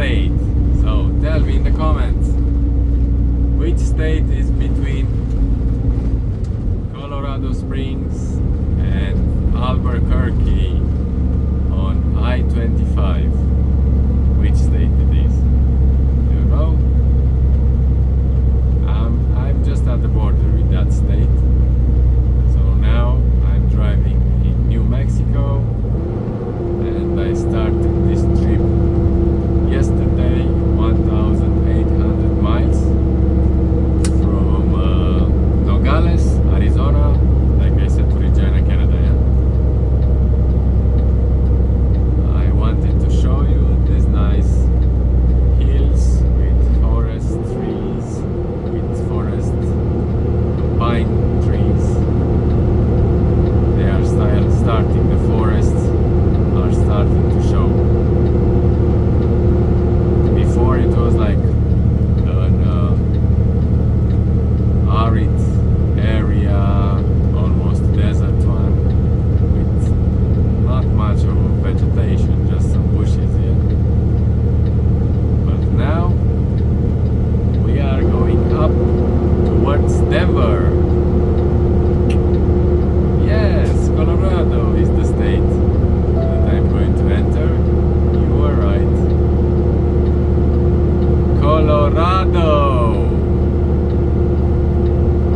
state. So tell me in the comments, which state is between Colorado Springs and Albuquerque on I-25? Which state it is? You know? I'm just at the border with that state. So now I'm driving in New Mexico, and I started this trip yesterday, 1,800 miles from Nogales, Arizona, like I said, to Regina, Canada. Yeah? I wanted to show you these nice hills with forest trees, with forest pine trees. They are starting, the forests are starting to show. Before it was like an arid area, almost desert one, with not much of vegetation, just some bushes here. But now we are going up towards Denver. Yes, Colorado is the state that I'm going to enter. You were right. Colorado!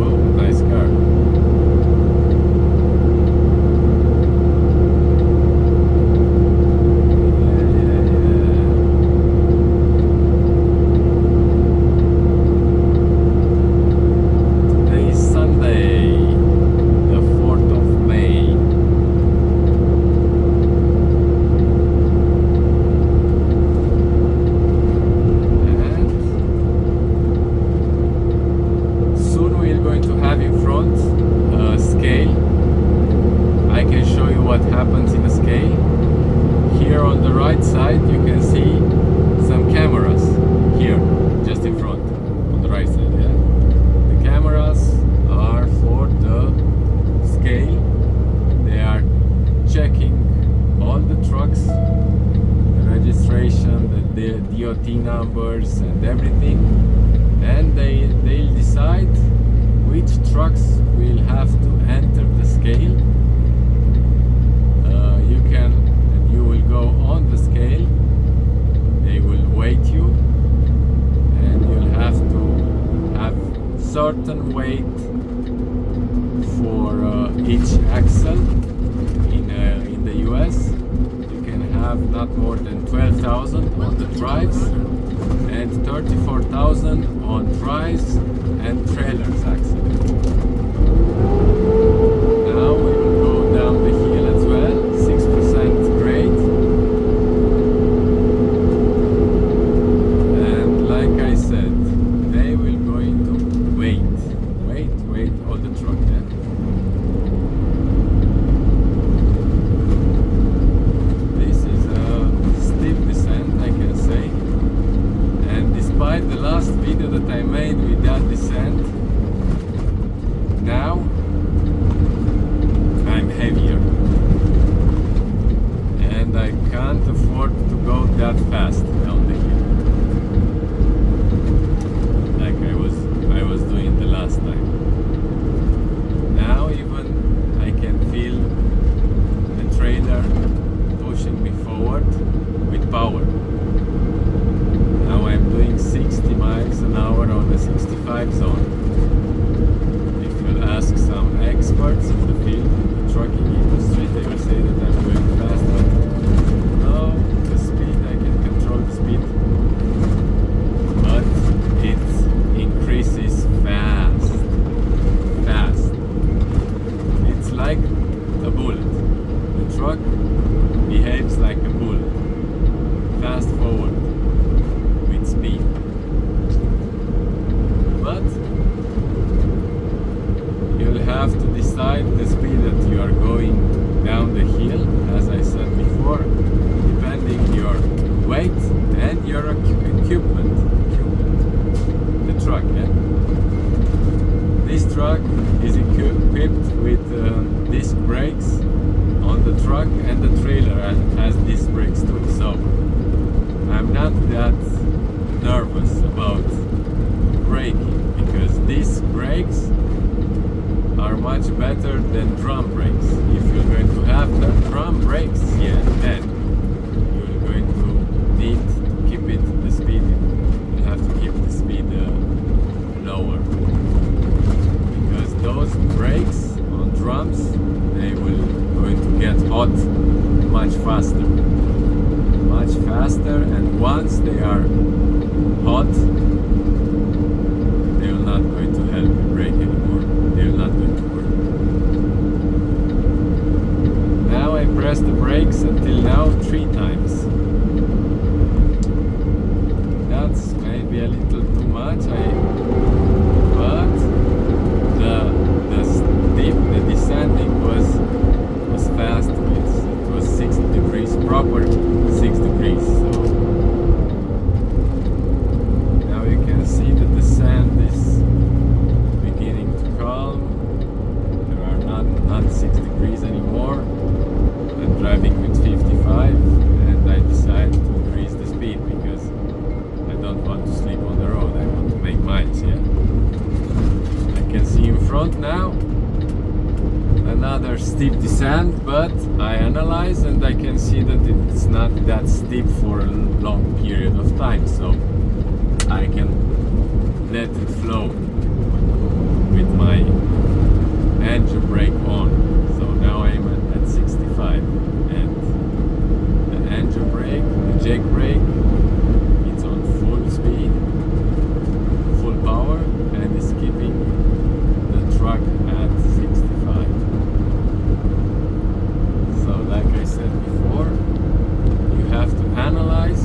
Oh, nice car. Today is Sunday, the 4th of May. And soon we're going to have in front a scale. I can show you what happens in a scale. Here on the right side you can see some cameras here, just in front, on the right side. Yeah? The cameras are for the scale. They are checking all the trucks, the registration, the DOT numbers and everything, and they'll decide which trucks will have to enter the scale. You will go on the scale, they will weight you, and you'll have to have certain weight for each axle. In the US, you can have not more than 12,000 on the drives and 34,000 on drives and trailers axle. Now we will go down the hill as well, 6% grade. And like I said, they will going to weight all the truck. Yeah? This is a steep descent, I can say. And despite the last video that I made with that descent, now I'm heavier and I can't afford to go that fast down the hill like I was doing the last time. Now even I can feel the trailer pushing me forward with power. Now I'm doing 60 miles an hour on the 65 zone. If you ask some experts in the field, in the trucking industry, they will say that I'm going fast, but no, the speed, I can control the speed, but it increases fast. It's like a bullet. The truck behaves like a bullet, fast forward with speed. But you'll have to decide the speed that you are going down the hill, as I said before, depending your weight and your equipment. The truck, yeah? This truck is equipped with disc brakes on the truck, and the trailer has disc brakes too. So I'm not that nervous about braking because these brakes are much better than drum brakes. If you're going to have the drum brakes, yeah, then you're going to need to keep it the speed. You have to keep the speed lower because those brakes on drums, they will going to get hot much faster, and once they are hot, they are not going to help you brake anymore. They are not going to work. Now I pressed the brakes until now 3 times. That's maybe a little too much, but the descending was fast. It was 60 degrees, proper 6 degrees. So now you can see that the sand is beginning to calm. There are not 6 degrees anymore. I'm driving with 55 and I decided to increase the speed because I don't want to sleep on the road. I want to make miles, yeah. I can see in front now another steep descent, but I analyze and I can see that it's not that steep for a long period of time, so I can let it flow with my engine brake on. So now I'm at 65 and the engine brake, the jake brake, it's on full speed, full power, and is keeping the truck at 65. So like I said before, you have to analyze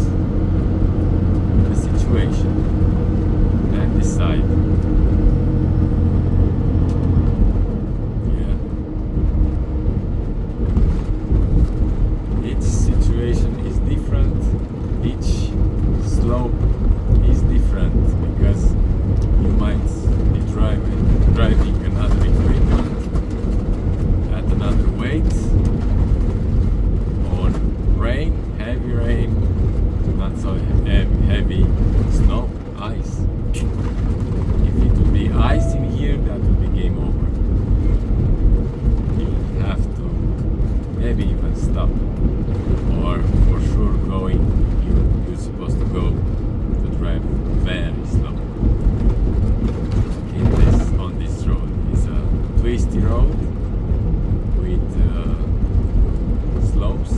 the situation and decide. Yeah. Each situation is different, each slope is different because you might be driving another equipment at another weight on rain, heavy rain, not so heavy snow, ice. If it would be ice in here, that would be game over. You have to maybe even stop, or for sure going. You're supposed to go to drive very slow. On this road, it's a twisty road with slopes,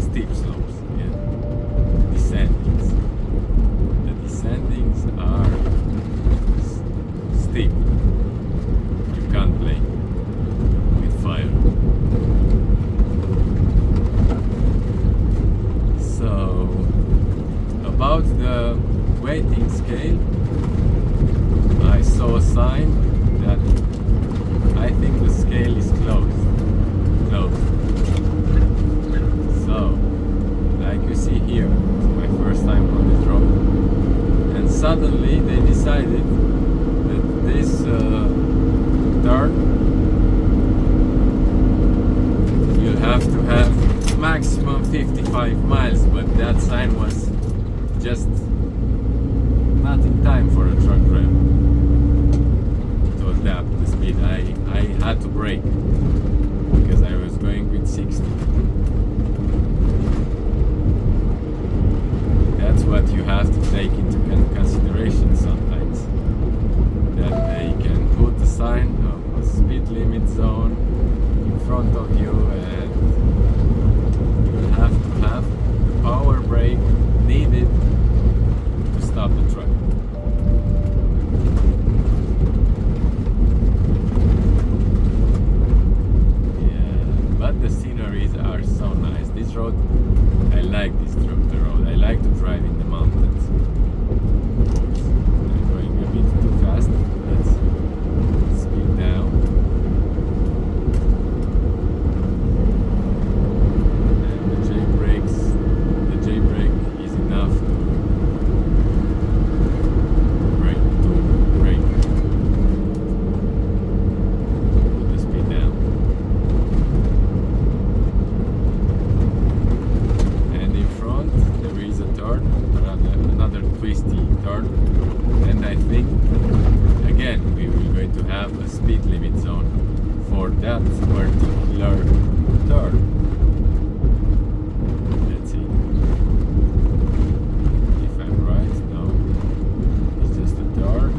steep slopes, yeah, descendings. The descendings are steep. You can't play with fire. So, about the weighting scale, I saw a sign that I think the scale is closed. So, like you see here, it's my first time on this road, and suddenly they decided that this turn you'll have to have maximum 55 miles, but that sign was just not in time for a truck driver to adapt the speed. I had to brake because I was going with 60. That's what you have to take into consideration sometimes, that they can put a sign of a speed limit zone in front of you, and you have to have the power brake needed to stop the truck. Yeah, but the sceneries are so nice. This road, I like the road. I like to drive in the mountains. I'm going a bit too fast. Let's speed down. twisty turn, and I think again we will going to have a speed limit zone for that particular turn. Let's see if I'm right. No, it's just a turn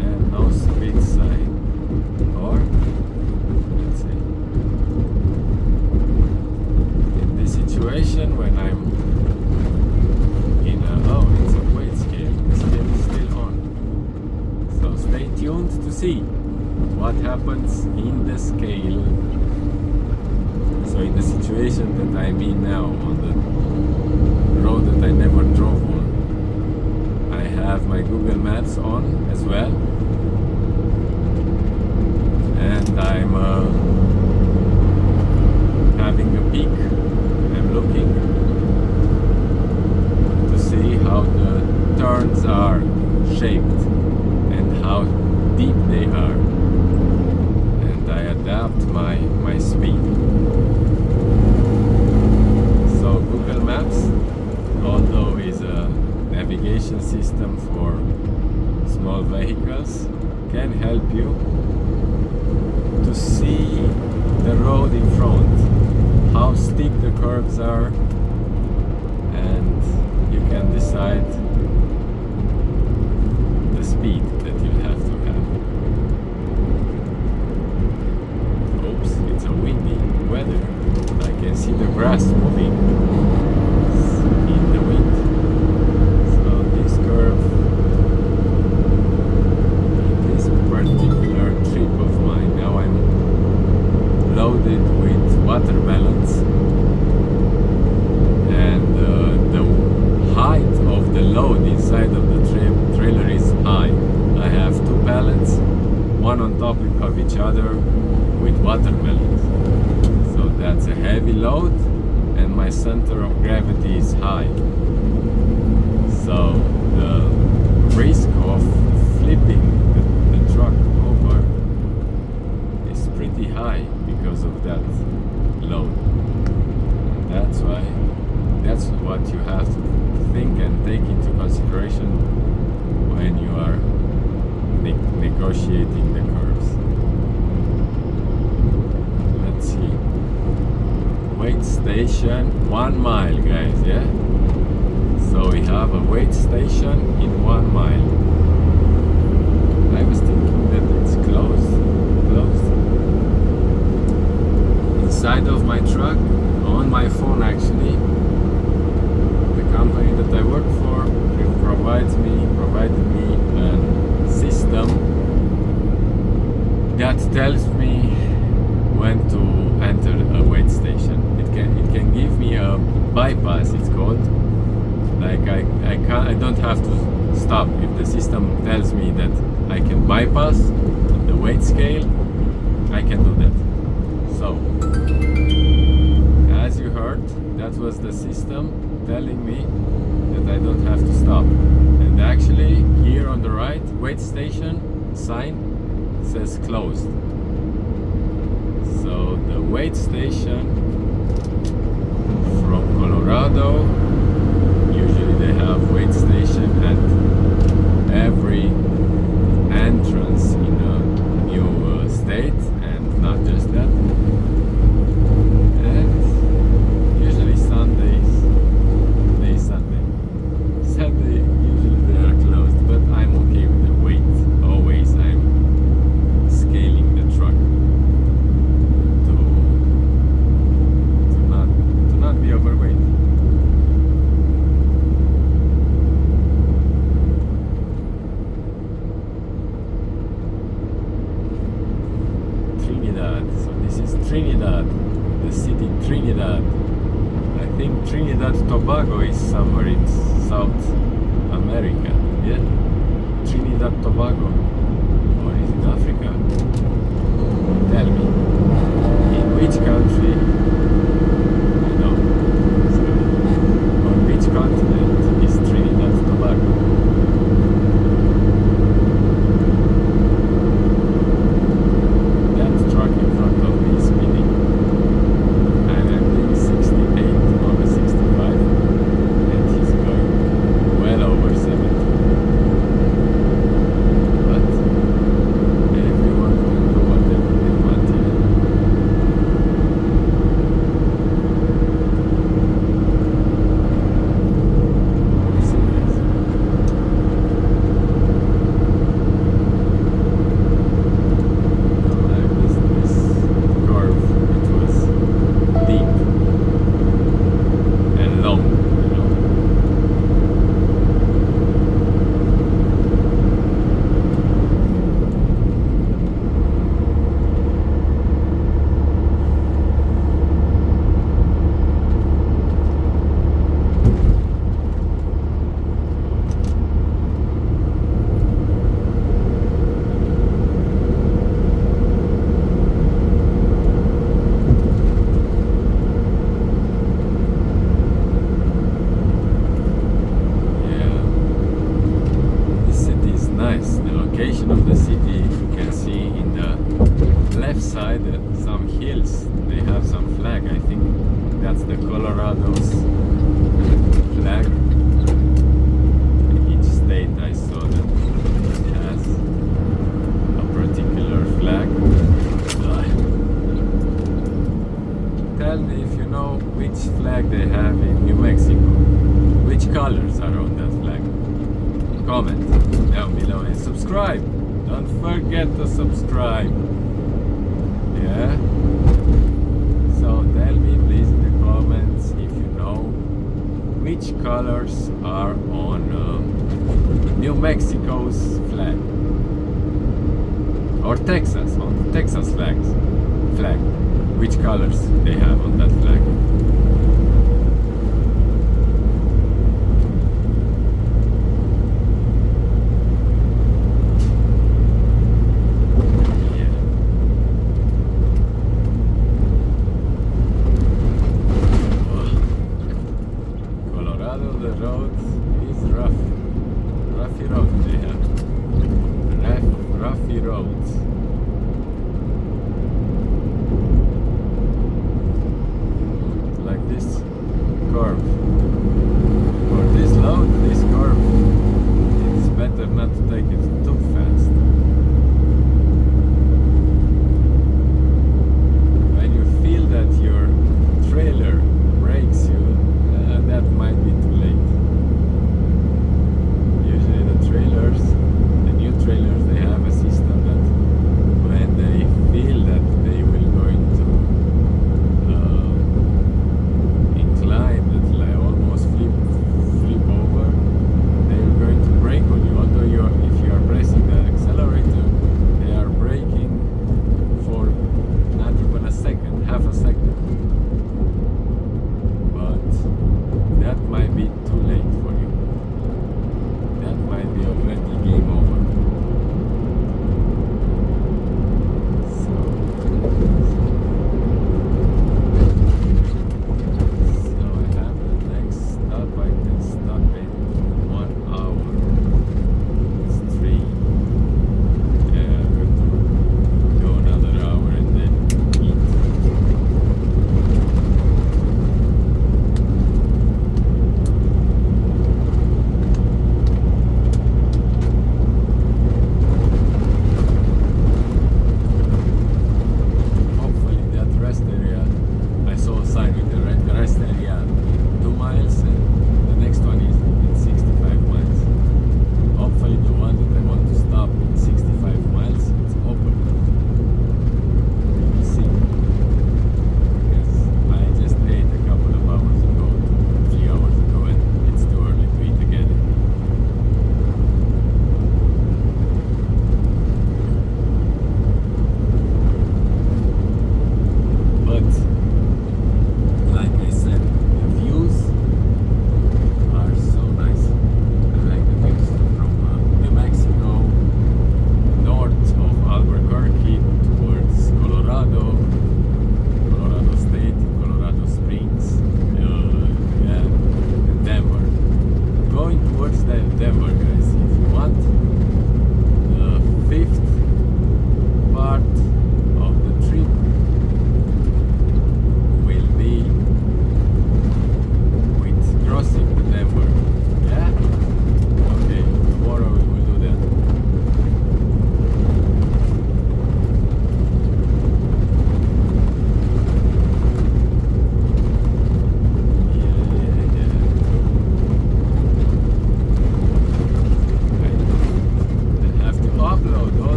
and no speed sign. Or let's see, in this situation when I'm in a, oh, it's a weight scale, it's still on. So stay tuned to see what happens in the scale. So in the situation that I'm in now, on the road that I never drove on, I have my Google Maps on as well, and I'm having a peek. I'm looking to see how the turns are shaped and how deep they are, and I adapt my speed. So Google Maps, although is a navigation system for small vehicles, can help you to see the road in front, how steep the curves are, and you can decide the speed that you have to have. Oops, it's a windy weather. I can see the grass moving in the wind. So this curve, this particular trip of mine, now I'm loaded with watermelons, and the height of the load inside of the trailer is high. I have 2 pallets, one on top of each other, with watermelons. So that's a heavy load, and my center of gravity is high. So the risk of flipping the truck over is pretty high because of that load. That's why, that's what you have to think and take into consideration when you are negotiating the curves. Let's see. Weight station, 1 mile, guys, yeah? So we have a weight station in 1 mile. I was thinking that it's closed. Inside of my truck, on my phone actually, the company that I work for provided me a system that tells me when to enter a weight station. It can give me a bypass, it's called. Like I don't have to stop. If the system tells me that I can bypass the weight scale, I can do that. So as you heard, that was the system telling me that I don't have to stop. And actually here on the right, weight station sign says closed. So the weight station from Colorado, usually they have weight station at every entrance in a new state, and not just that. And usually Sunday, usually they are closed, but I'm okay with the weight. Always I'm scaling the truck to not be overweight. side some hills, they have some flag. I think that's the Colorado's flag. Each state I saw that has a particular flag. Tell me if you know which flag they have in New Mexico. Which colors are on that flag? Comment down below and subscribe. Don't forget to subscribe. Yeah? So tell me please in the comments if you know which colors are on New Mexico's flag. Or Texas, on Texas flag. Which colors they have on that flag.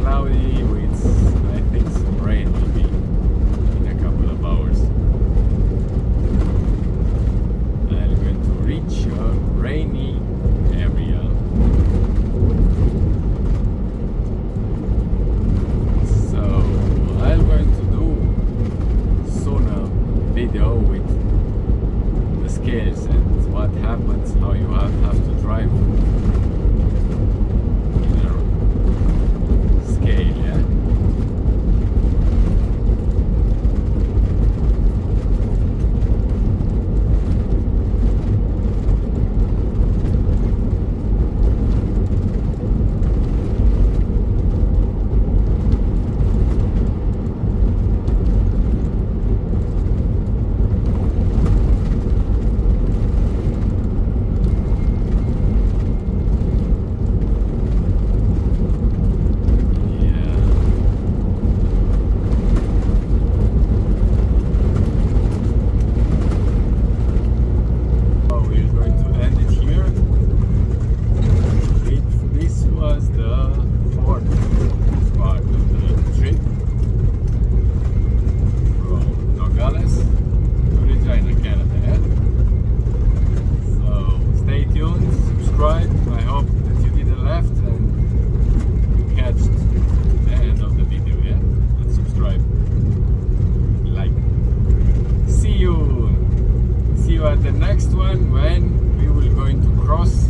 cloudy with, I think, some rain maybe in a couple of hours. I'm going to reach a rainy area. So I'm going to do soon a video with the scales and what happens, how you have to drive in a scale, yeah? Nogales to Regina, Canada. So stay tuned, subscribe. I hope that you didn't left and you catch the end of the video, yeah? And subscribe. Like. See you at the next one when we will going to cross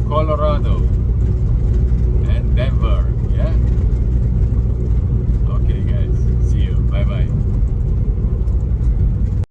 Colorado.